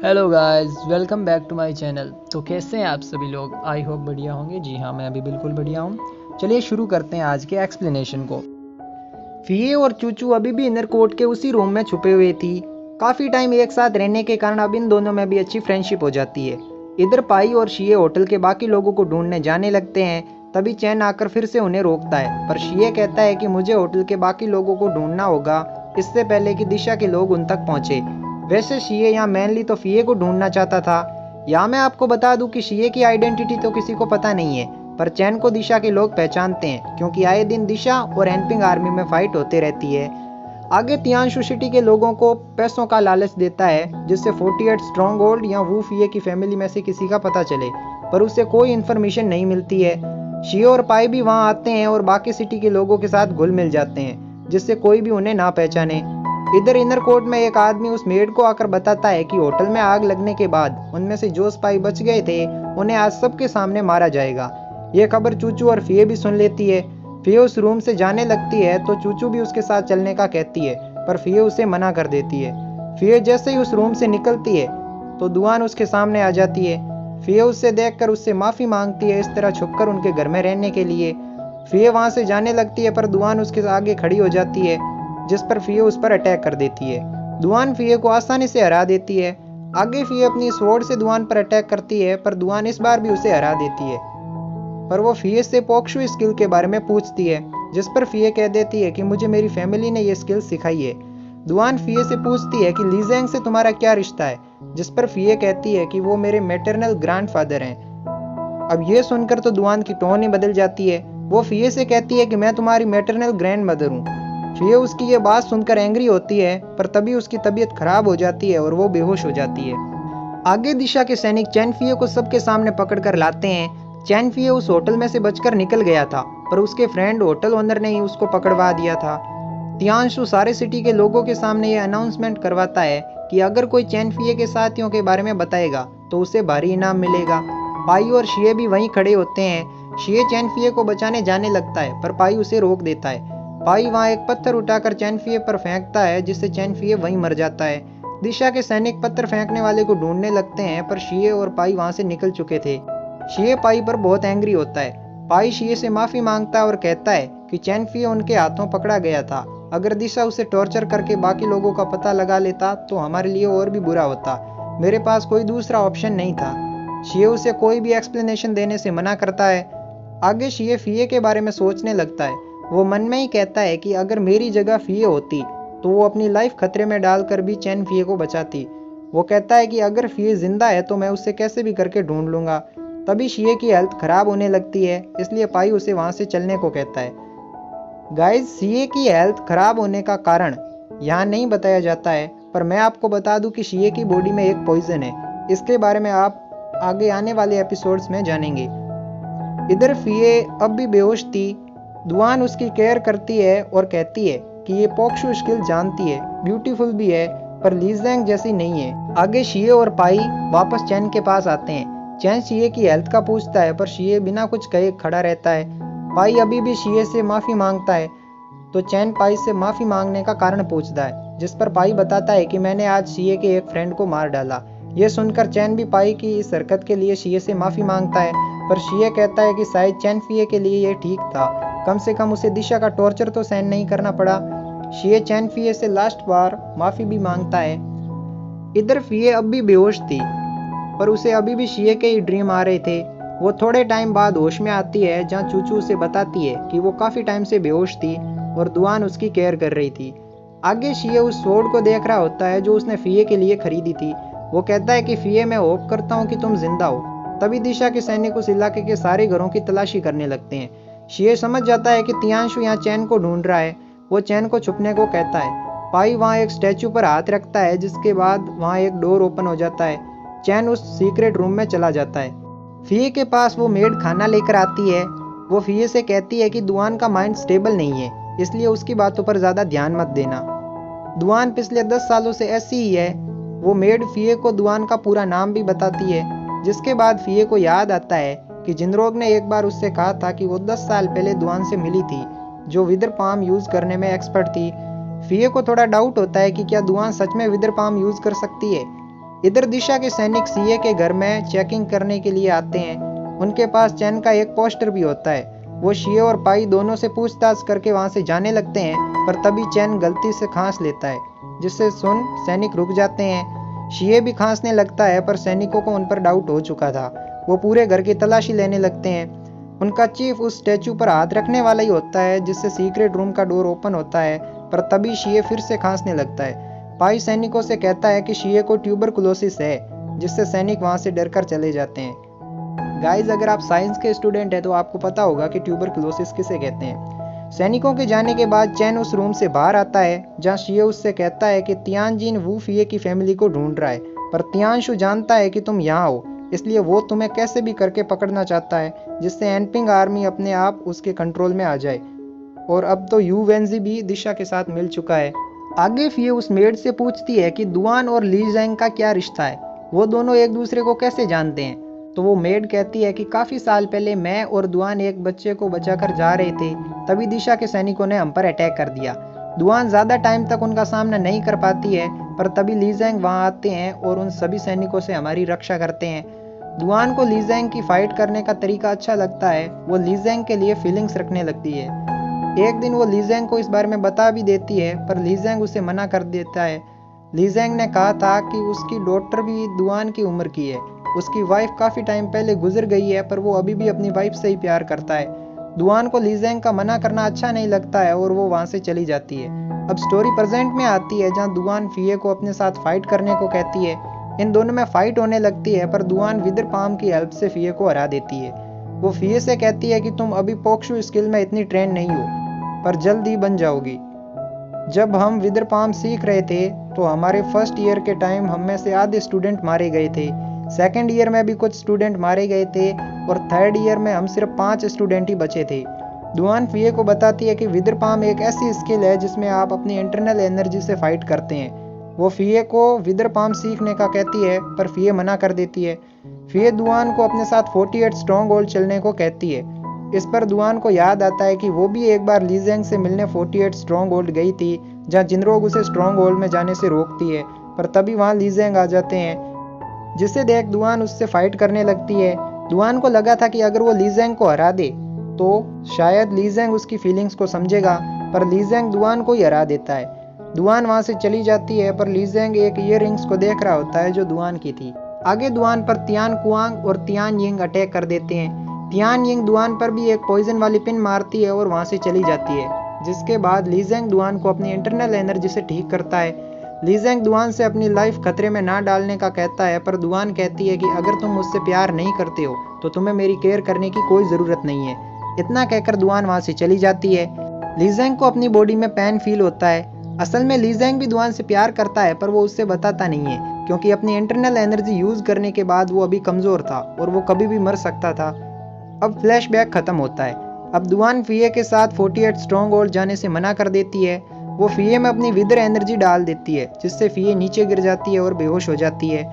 Hello guys, welcome back to my channel. तो कैसे हैं आप सभी लोग? आई होप बढ़िया होंगे। जी हाँ, मैं भी बिल्कुल बढ़िया हूँ। चलिए शुरू करते हैं आज के एक्सप्लेनेशन को। फिये और चूचू अभी भी इनर कोर्ट के उसी रूम में छुपे हुए थी। काफ़ी टाइम एक साथ रहने के कारण अब इन दोनों में भी अच्छी फ्रेंडशिप हो जाती है। इधर पाई और शिये होटल के बाकी लोगों को ढूंढने जाने लगते हैं। तभी चैन आकर फिर से उन्हें रोकता है, पर शिये कहता है कि मुझे होटल के बाकी लोगों को ढूंढना होगा इससे पहले कि दिशा के लोग उन तक पहुंचे। वैसे शिये यहाँ मेनली तो फिये को ढूंढना चाहता था। यहाँ मैं आपको बता दूं कि शिये की आइडेंटिटी तो किसी को पता नहीं है, पर चैन को दिशा के लोग पहचानते हैं क्योंकि आए दिन दिशा और एनपिंग आर्मी में फाइट होते रहती है। आगे तियांशु सिटी के लोगों को पैसों का लालच देता है जिससे 48 स्ट्रॉन्ग होल्ड या वू फिये की फैमिली में से किसी का पता चले, पर उसे कोई इन्फॉर्मेशन नहीं मिलती है। शिये और पाई भी वहाँ आते हैं और बाकी सिटी के लोगों के साथ घुल मिल जाते हैं जिससे कोई भी उन्हें ना पहचाने। इधर इनर कोर्ट में एक आदमी उस मेड को आकर बताता है कि होटल में आग लगने के बाद उनमें से जो स्पाई बच गए थे उन्हें आज सबके सामने मारा जाएगा। ये खबर चूचू और फिये भी सुन लेती है। फिये उस रूम से जाने लगती है तो चूचू भी उसके साथ चलने का कहती है, पर फिये उसे मना कर देती है। फिये जैसे ही उस रूम से निकलती है तो दुआन उसके सामने आ जाती है। फिये उससे देखकर उससे माफी मांगती है, इस तरह छुपकर उनके घर में रहने के लिए। फिये वहां से जाने लगती है पर दुआन उसके आगे खड़ी हो जाती है, जिस पर फिये उस पर अटैक कर देती है। दुआन फिये को आसानी से हरा देती है। आगे फिये अपनी स्वॉर्ड से दुआन पर अटैक करती है, पर दुआन इस बार भी उसे हरा देती है। पर वो फिये से पोक्शु स्किल के बारे में पूछती है, जिस पर फिये कह देती है कि मुझे मेरी फैमिली ने ये स्किल सिखाई है। दुआन फिये से पूछती है कि लीजेंग से तुम्हारा क्या रिश्ता है, जिस पर फिये कहती है कि वो मेरे मैटरनल ग्रैंडफादर हैं। अब ये सुनकर तो दुआन की टोन ही बदल जाती है। वो फिये से कहती है कि मैं तुम्हारी मैटरनल ग्रैंड मदर हूँ। फिये उसकी ये बात सुनकर एंग्री होती है, पर तभी उसकी तबीयत खराब हो जाती है और वो बेहोश हो जाती है। आगे दिशा के सैनिक चैन फिये को सबके सामने पकड़कर लाते हैं। चैन फिये उस होटल में से बचकर निकल गया था, पर उसके फ्रेंड होटल ओनर ने ही उसको पकड़वा दिया था। तियांशु सारे सिटी के लोगों के सामने ये अनाउंसमेंट करवाता है कि अगर कोई चैन फिये के साथियों के बारे में बताएगा तो उसे भारी इनाम मिलेगा। पाई और शिये भी वहीं खड़े होते हैं। शिये चैन फिये को बचाने जाने लगता है, पर पाई उसे रोक देता है। पाई वहां एक पत्थर उठाकर चैन फिये पर फेंकता है, जिससे चैन फिये वहीं मर जाता है। दिशा के सैनिक पत्थर फेंकने वाले को ढूंढने लगते हैं, पर शिये और पाई वहां से निकल चुके थे। शिये पाई पर बहुत एंग्री होता है। पाई शिये से माफी मांगता है और कहता है कि चैन फिये उनके हाथों पकड़ा गया था। अगर दिशा उसे टॉर्चर करके बाकी लोगों का पता लगा लेता तो हमारे लिए और भी बुरा होता। मेरे पास कोई दूसरा ऑप्शन नहीं था। शिये उसे कोई भी एक्सप्लेनेशन देने से मना करता है। आगे शिये फिये के बारे में सोचने लगता है। वो मन में ही कहता है कि अगर मेरी जगह फिये होती तो वो अपनी लाइफ खतरे में डालकर भी चैन फिये को बचाती। वो कहता है कि अगर फिये जिंदा है तो मैं उसे कैसे भी करके ढूंढ लूंगा। तभी शिये की हेल्थ खराब होने लगती है, इसलिए पाई उसे वहां से चलने को कहता है। गाइस, शिये की हेल्थ खराब होने का कारण यहाँ नहीं बताया जाता है, पर मैं आपको बता दूं कि शिये की बॉडी में एक पॉइजन है। इसके बारे में आप आगे आने वाले एपिसोड्स में जानेंगे। इधर फिये अब भी बेहोश थी। दुआन उसकी केयर करती है और कहती है कि ये पोक्शु स्किल जानती है, ब्यूटीफुल भी है, पर लीजेंग जैसी नहीं है। आगे शिये और पाई वापस चैन के पास आते हैं। चैन शिये की हेल्थ का पूछता है, पर शिये बिना कुछ कहे खड़ा रहता है। पाई अभी भी शिये से माफी मांगता है, तो चैन पाई से माफी मांगने का कारण पूछता है, जिस पर पाई बताता है कि मैंने आज शिये के एक फ्रेंड को मार डाला। ये सुनकर चैन भी पाई की इस हरकत के लिए शिये से माफी मांगता है, पर शिये कहता है कि शायद चैन फिये के लिए ये ठीक था, कम से कम उसे दिशा का टॉर्चर तो सहन नहीं करना पड़ा। शिये चैन फिये से लास्ट बार माफी भी मांगता है। इधर फिये अब भी बेहोश थी, पर उसे अभी भी शिये के ही ड्रीम आ रहे थे। वो थोड़े टाइम बाद होश में आती है, जहाँ चूचू उसे बताती है कि वो काफी टाइम से बेहोश थी और दुआन उसकी केयर कर रही थी। आगे शिये उस स्वॉर्ड को देख रहा होता है जो उसने फिये के लिए खरीदी थी। वो कहता है कि फिये, मैं होप करता हूँ कि तुम जिंदा हो। तभी दिशा के सैनिक उस इलाके के सारे घरों की तलाशी करने लगते हैं। शिये समझ जाता है कि तियांशु यहाँ चैन को ढूंढ रहा है। वो चैन को छुपने को कहता है। पाई वहाँ एक स्टैचू पर हाथ रखता है, जिसके बाद वहाँ एक डोर ओपन हो जाता है। चैन उस सीक्रेट रूम में चला जाता है। फिये के पास वो मेड खाना लेकर आती है। वो फिये से कहती है कि दुआन का माइंड स्टेबल नहीं है, इसलिए उसकी बातों पर ज्यादा ध्यान मत देना। दुआन पिछले 10 सालों से ऐसी ही है। वो मेड फिये को दुआन का पूरा नाम भी बताती है, जिसके बाद फिये को याद आता है कि जिनरोग ने एक बार उससे कहा था कि वो 10 साल पहले दुआन से मिली थी, जो विदर पाम यूज करने में एक्सपर्ट थी। फिये को थोड़ा डाउट होता है कि क्या दुआन सच में विदर पाम यूज कर सकती है। इधर दिशा के सैनिक सीए के घर में चेकिंग करने के लिए आते हैं। उनके पास चैन का एक पोस्टर भी होता है। वो शिए और पाई दोनों से पूछताछ करके वहां से जाने लगते हैं, पर तभी चैन गलती से खांस लेता है, जिससे सुन सैनिक रुक जाते हैं। शिए भी खांसने लगता है, पर सैनिकों को उन पर डाउट हो चुका था। वो पूरे घर की तलाशी लेने लगते हैं। उनका चीफ उस स्टैचू पर हाथ रखने वाला ही होता है, जिससे सीक्रेट रूम का डोर ओपन होता है, पर तभी शिए फिर से खांसने लगता है। पाई सैनिकों से कहता है कि शिए को ट्यूबरकुलोसिस है, जिससे सैनिक वहां से डरकर चले जाते हैं। गाइस, अगर आप साइंस के स्टूडेंट हैं तो आपको पता होगा कि ट्यूबरकुलोसिस किसे कहते हैं। सैनिकों के जाने के बाद चैन उस रूम से बाहर आता है, जहां शिए उससे कहता है कि तियानजिन वू फिए की फैमिली को ढूंढ रहा है, पर तियानशु जानता है कि तुम यहाँ हो, इसलिए वो तुम्हें कैसे भी करके पकड़ना चाहता है, जिससे एनपिंग आर्मी अपने आप उसके कंट्रोल में आ जाए। और अब तो यू वेंजी भी दिशा के साथ मिल चुका है। आगे फिए उस मेड से पूछती है कि दुआन और ली ज़ेंग का क्या रिश्ता है, वो दोनों एक दूसरे को कैसे जानते हैं। तो वो मेड कहती है कि काफ़ी साल पहले मैं और दुआन एक बच्चे को बचाकर जा रहे थे, तभी दिशा के सैनिकों ने हम पर अटैक कर दिया। दुआन ज़्यादा टाइम तक उनका सामना नहीं कर पाती है, पर तभी ली ज़ेंग वहाँ आते हैं और उन सभी सैनिकों से हमारी रक्षा करते हैं। दुआन को ली ज़ेंग की फाइट करने का तरीका अच्छा लगता है। वो ली ज़ेंग के लिए फीलिंग्स रखने लगती है। एक दिन वो ली ज़ेंग को इस बारे में बता भी देती है, पर ली ज़ेंग उसे मना कर देता है। ली ज़ेंग ने कहा था कि उसकी डॉटर भी दुआन की उम्र की है। उसकी वाइफ काफ़ी टाइम पहले गुजर गई है, पर वो अभी भी अपनी वाइफ से ही प्यार करता है। दुआन को ली ज़ेंग का मना करना अच्छा नहीं लगता है और वो वहाँ से चली जाती है। अब स्टोरी प्रेजेंट में आती है, जहाँ दुआन फिए को अपने साथ फाइट करने को कहती है। इन दोनों में फाइट होने लगती है, पर दुआन विदर पाम की हेल्प से फिए को हरा देती है। वो फिए से कहती है कि तुम अभी पोक्शु स्किल में इतनी ट्रेन नहीं हो, पर जल्द ही बन जाओगी। जब हम विदर पाम सीख रहे थे तो हमारे फर्स्ट ईयर के टाइम हम में से आधे स्टूडेंट मारे गए थे, सेकेंड ईयर में भी कुछ स्टूडेंट मारे गए थे, और थर्ड ईयर में हम सिर्फ 5 स्टूडेंट ही बचे थे। दुआन फिए को बताती है कि विदर पाम एक ऐसी स्किल है जिसमें आप अपनी इंटरनल एनर्जी से फाइट करते हैं। वो फिए को विदर पाम सीखने का कहती है, पर फिए मना कर देती है। फिए दुआन को अपने साथ 48 स्ट्रॉन्ग होल्ड चलने को कहती है। इस पर दुआन को याद आता है कि वो भी एक बार ली ज़ेंग से मिलने 48 स्ट्रॉन्ग होल्ड गई थी, जहाँ जिनरोग उसे स्ट्रॉन्ग होल्ड में जाने से रोकती है, पर तभी वहाँ ली ज़ेंग आ जाते हैं, जिसे देख दुआन उससे फाइट करने लगती है। दुआन को लगा था कि अगर वो ली ज़ेंग को हरा दे तो शायद ली ज़ेंग उसकी फीलिंग्स को समझेगा, पर ली ज़ेंग दुआन को ही हरा देता है। दुआन वहाँ से चली जाती है, पर ली ज़ेंग एक ईयररिंग्स को देख रहा होता है जो दुआन की थी। आगे दुआन पर तियान कुआंग और तियान यिंग अटैक कर देते हैं। तियान यिंग दुआन पर भी एक पॉइजन वाली पिन मारती है और वहाँ से चली जाती है, जिसके बाद ली ज़ेंग दुआन को अपनी इंटरनल एनर्जी से ठीक करता है। ली ज़ेंग दुआन से अपनी लाइफ खतरे में ना डालने का कहता है, पर दुआन कहती है कि अगर तुम मुझसे प्यार नहीं करते हो तो तुम्हें मेरी केयर करने की कोई ज़रूरत नहीं है। इतना कहकर दुआन वहाँ से चली जाती है। ली ज़ेंग को अपनी बॉडी में पेन फील होता है। असल में ली ज़ेंग भी दुआन से प्यार करता है, पर वो उससे बताता नहीं है, क्योंकि अपनी इंटरनल एनर्जी यूज़ करने के बाद वो अभी कमज़ोर था और वो कभी भी मर सकता था। अब फ्लैशबैक खत्म होता है। अब दुआन फिए के साथ 48 स्ट्रॉन्ग होल्ड जाने से मना कर देती है। वो फिए में अपनी विदर एनर्जी डाल देती है, जिससे फिए नीचे गिर जाती है और बेहोश हो जाती है।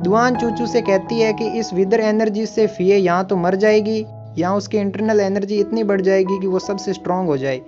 दुआन चूचू से कहती है कि इस विदर एनर्जी से फिए यहाँ तो मर जाएगी, यहाँ उसकी इंटरनल एनर्जी इतनी बढ़ जाएगी कि वो सबसे स्ट्रॉन्ग हो जाए।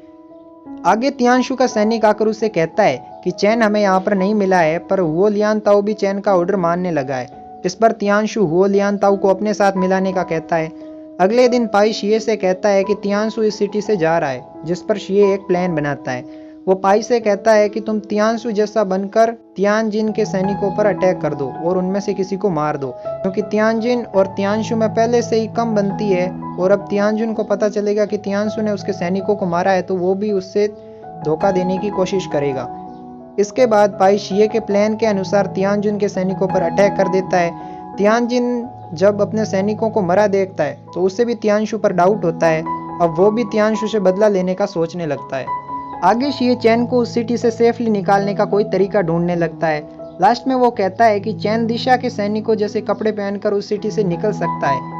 आगे तियानशु का सैनिक आकर उसे कहता है कि चैन हमें यहाँ पर नहीं मिला है, पर हुओ लियान ताओ भी चैन का ऑर्डर मानने लगा है। इस पर तियानशु हुओ लियान ताओ को अपने साथ मिलाने का कहता है। अगले दिन पाई शिए से कहता है कि तियानशु इस सिटी से जा रहा है, जिस पर शिए एक प्लान बनाता है। वो पाई से कहता है कि तुम तियानशु जैसा बनकर तियानजिन के सैनिकों पर अटैक कर दो और उनमें से किसी को मार दो, क्योंकि तियानजिन और तियानशु में पहले से ही कम बनती है, और अब तियानजिन को पता चलेगा कि तियानशु ने उसके सैनिकों को मारा है तो वो भी उससे धोखा देने की कोशिश करेगा। इसके बाद पाई शिए के प्लान के अनुसार तियानजिन के सैनिकों पर अटैक कर देता है। तियानजिन जब अपने सैनिकों को मरा देखता है तो उसे भी तियानशु पर डाउट होता है। अब वो भी तियानशु से बदला लेने का सोचने लगता है। आगे शिए चैन को उस सिटी से सेफली निकालने का कोई तरीका ढूंढने लगता है। लास्ट में वो कहता है कि चैन दिशा के सैनिकों जैसे कपड़े पहनकर उस सिटी से निकल सकता है।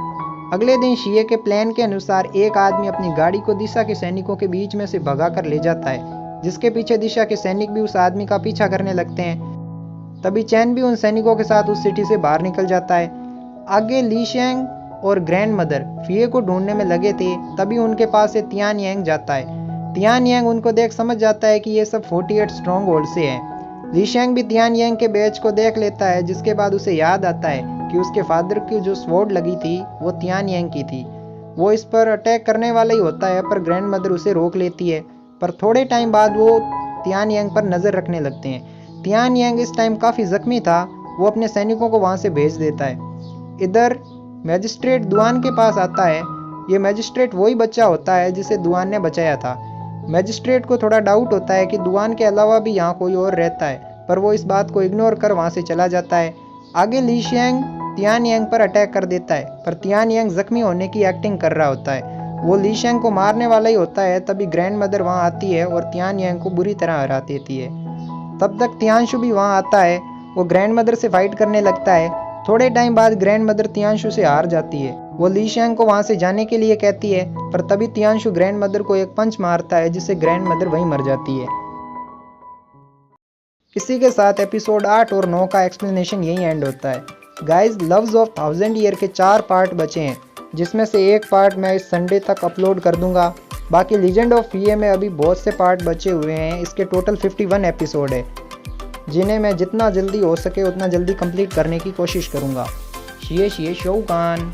अगले दिन शिए के प्लान के अनुसार एक आदमी अपनी गाड़ी को दिशा के सैनिकों के बीच में से भगा कर ले जाता है, जिसके पीछे दिशा के सैनिक भी उस आदमी का पीछा करने लगते हैं। तभी चैन भी उन सैनिकों के साथ उस सिटी से बाहर निकल जाता है। आगे ली शेंग और ग्रैंड मदर फिए को ढूंढने में लगे थे, तभी उनके पास से तियान यांग जाता है। तियान यांग उनको देख समझ जाता है कि ये सब 48 स्ट्रॉन्ग होल्ड से हैं। ली शेंग भी तियान यांग के बैच को देख लेता है, जिसके बाद उसे याद आता है कि उसके फादर की जो स्वॉर्ड लगी थी वो तियान यांग की थी। वो इस पर अटैक करने वाला ही होता है, पर ग्रैंड मदर उसे रोक लेती है। पर थोड़े टाइम बाद वो तियान यांग पर नज़र रखने लगते हैं। तियान यांग इस टाइम काफ़ी जख्मी था, वो अपने सैनिकों को वहाँ से भेज देता है। इधर मैजिस्ट्रेट दुआन के पास आता है। ये मैजिस्ट्रेट वही बच्चा होता है जिसे दुआन ने बचाया था। मैजिस्ट्रेट को थोड़ा डाउट होता है कि दुआन के अलावा भी यहाँ कोई और रहता है, पर वो इस बात को इग्नोर कर वहाँ से चला जाता है। आगे ली शेंग तियान यांग पर अटैक कर देता है, पर तियान यांग जख्मी होने की एक्टिंग कर रहा होता है। वो ली शेंग को मारने वाला ही होता है, तभी ग्रैंड मदर वहाँ आती है और तियान यांग को बुरी तरह हरा देती है। तब तक तियांशु भी वहाँ आता है। वो ग्रैंड मदर से फाइट करने लगता है। थोड़े टाइम बाद ग्रैंड मदर तियांशु से हार जाती है। वो ली शेंग को वहाँ से जाने के लिए कहती है, पर तभी तियांशु ग्रैंड मदर को एक पंच मारता है, जिससे ग्रैंड मदर वहीं मर जाती है। इसी के साथ एपिसोड 8 और 9 का एक्सप्लेनेशन यहीं एंड होता है। गाइस, लव्स ऑफ 1000 ईयर के 4 पार्ट बचे हैं, जिसमें से एक पार्ट मैं इस संडे तक अपलोड कर दूंगा। बाकी लीजेंड ऑफ फीए में अभी बहुत से पार्ट बचे हुए हैं। इसके टोटल 51 एपिसोड है, जिन्हें मैं जितना जल्दी हो सके उतना जल्दी कंप्लीट करने की कोशिश करूंगा। शिए शिए शोकान।